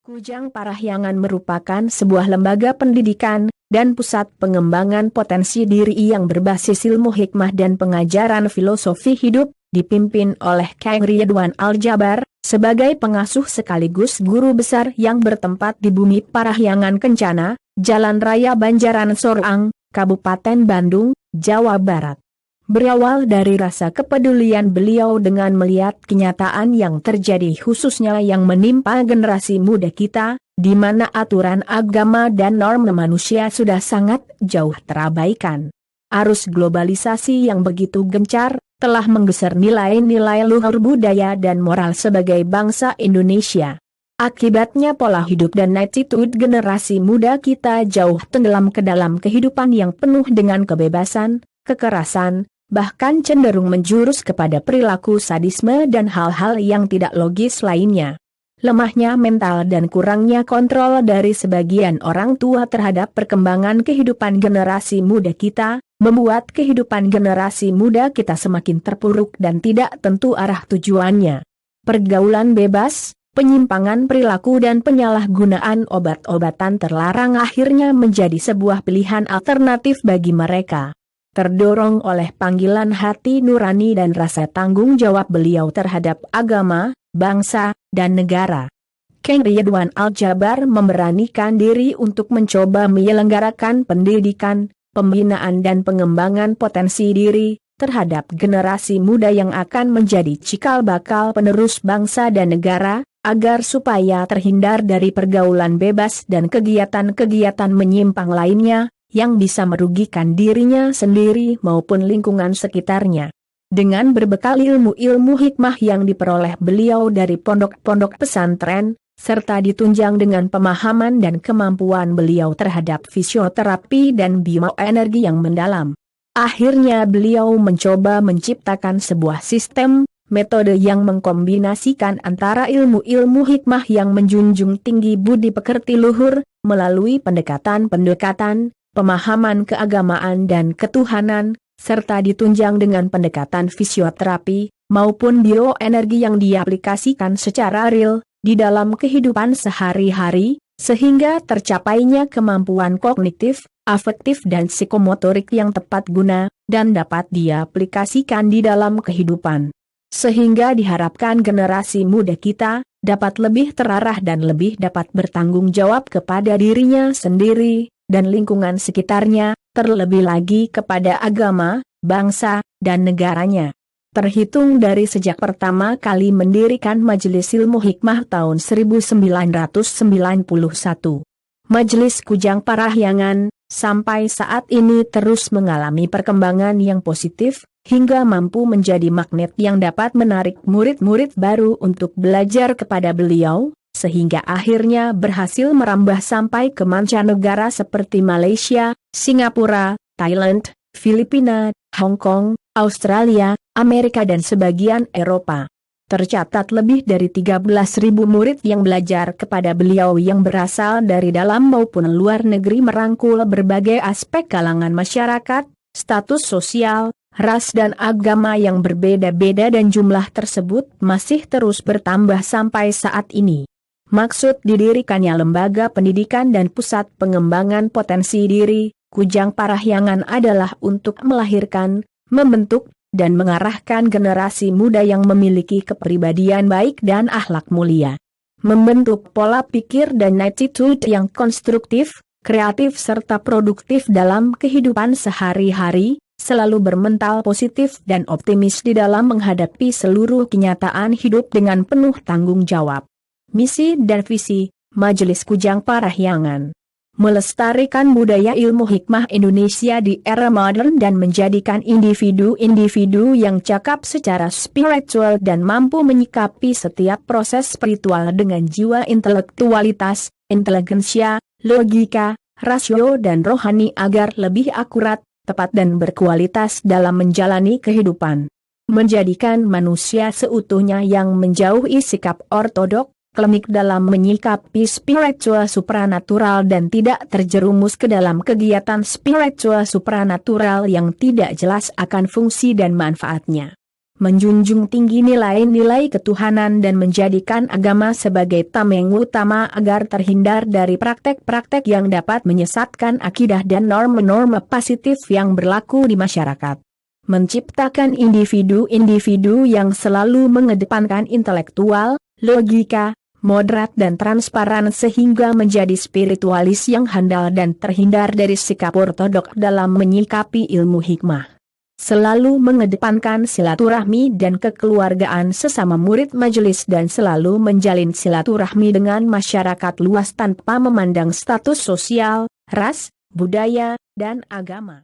Kujang Parahyangan merupakan sebuah lembaga pendidikan dan pusat pengembangan potensi diri yang berbasis ilmu hikmah dan pengajaran filosofi hidup, dipimpin oleh Kang Ridwan Al-Jabar, sebagai pengasuh sekaligus guru besar yang bertempat di Bumi Parahyangan Kencana, Jalan Raya Banjaran Sorang, Kabupaten Bandung, Jawa Barat. Berawal dari rasa kepedulian beliau dengan melihat kenyataan yang terjadi khususnya yang menimpa generasi muda kita, di mana aturan agama dan norma manusia sudah sangat jauh terabaikan. Arus globalisasi yang begitu gencar, telah menggeser nilai-nilai luhur budaya dan moral sebagai bangsa Indonesia. Akibatnya pola hidup dan attitude generasi muda kita jauh tenggelam ke dalam kehidupan yang penuh dengan kebebasan, kekerasan, bahkan cenderung menjurus kepada perilaku sadisme dan hal-hal yang tidak logis lainnya. Lemahnya mental dan kurangnya kontrol dari sebagian orang tua terhadap perkembangan kehidupan generasi muda kita, membuat kehidupan generasi muda kita semakin terpuruk dan tidak tentu arah tujuannya. Pergaulan bebas, penyimpangan perilaku dan penyalahgunaan obat-obatan terlarang akhirnya menjadi sebuah pilihan alternatif bagi mereka. Terdorong oleh panggilan hati nurani dan rasa tanggung jawab beliau terhadap agama, bangsa, dan negara, Kang Ridwan Al-Jabar memberanikan diri untuk mencoba menyelenggarakan pendidikan, pembinaan dan pengembangan potensi diri terhadap generasi muda yang akan menjadi cikal bakal penerus bangsa dan negara, agar supaya terhindar dari pergaulan bebas dan kegiatan-kegiatan menyimpang lainnya, yang bisa merugikan dirinya sendiri maupun lingkungan sekitarnya. Dengan berbekal ilmu-ilmu hikmah yang diperoleh beliau dari pondok-pondok pesantren, serta ditunjang dengan pemahaman dan kemampuan beliau terhadap fisioterapi dan bioenergi yang mendalam. Akhirnya beliau mencoba menciptakan sebuah sistem, metode yang mengkombinasikan antara ilmu-ilmu hikmah yang menjunjung tinggi budi pekerti luhur, melalui pendekatan-pendekatan, pemahaman keagamaan dan ketuhanan, serta ditunjang dengan pendekatan fisioterapi, maupun bioenergi yang diaplikasikan secara real, di dalam kehidupan sehari-hari, sehingga tercapainya kemampuan kognitif, afektif dan psikomotorik yang tepat guna, dan dapat diaplikasikan di dalam kehidupan. Sehingga diharapkan generasi muda kita, dapat lebih terarah dan lebih dapat bertanggung jawab kepada dirinya sendiri, dan lingkungan sekitarnya, terlebih lagi kepada agama, bangsa, dan negaranya. Terhitung dari sejak pertama kali mendirikan Majelis Ilmu Hikmah tahun 1991. Majelis Kujang Parahyangan, sampai saat ini terus mengalami perkembangan yang positif, hingga mampu menjadi magnet yang dapat menarik murid-murid baru untuk belajar kepada beliau, sehingga akhirnya berhasil merambah sampai ke mancanegara seperti Malaysia, Singapura, Thailand, Filipina, Hong Kong, Australia, Amerika dan sebagian Eropa. Tercatat lebih dari 13.000 murid yang belajar kepada beliau yang berasal dari dalam maupun luar negeri, merangkul berbagai aspek kalangan masyarakat, status sosial, ras dan agama yang berbeda-beda, dan jumlah tersebut masih terus bertambah sampai saat ini. Maksud didirikannya lembaga pendidikan dan pusat pengembangan potensi diri, Kujang Parahyangan adalah untuk melahirkan, membentuk, dan mengarahkan generasi muda yang memiliki kepribadian baik dan akhlak mulia. Membentuk pola pikir dan attitude yang konstruktif, kreatif serta produktif dalam kehidupan sehari-hari, selalu bermental positif dan optimis di dalam menghadapi seluruh kenyataan hidup dengan penuh tanggung jawab. Misi dan visi Majelis Kujang Parahyangan: melestarikan budaya ilmu hikmah Indonesia di era modern dan menjadikan individu-individu yang cakap secara spiritual dan mampu menyikapi setiap proses spiritual dengan jiwa intelektualitas, inteligensia, logika, rasio dan rohani agar lebih akurat, tepat dan berkualitas dalam menjalani kehidupan. Menjadikan manusia seutuhnya yang menjauhi sikap ortodok, klinik dalam menyikapi spiritual supranatural dan tidak terjerumus ke dalam kegiatan spiritual supranatural yang tidak jelas akan fungsi dan manfaatnya. menjunjung tinggi nilai-nilai ketuhanan dan menjadikan agama sebagai tameng utama agar terhindar dari praktek-praktek yang dapat menyesatkan akidah dan norma-norma positif yang berlaku di masyarakat. Menciptakan individu-individu yang selalu mengedepankan intelektual, logika, moderat dan transparan sehingga menjadi spiritualis yang handal dan terhindar dari sikap ortodok dalam menyikapi ilmu hikmah. Selalu mengedepankan silaturahmi dan kekeluargaan sesama murid majelis dan selalu menjalin silaturahmi dengan masyarakat luas tanpa memandang status sosial, ras, budaya, dan agama.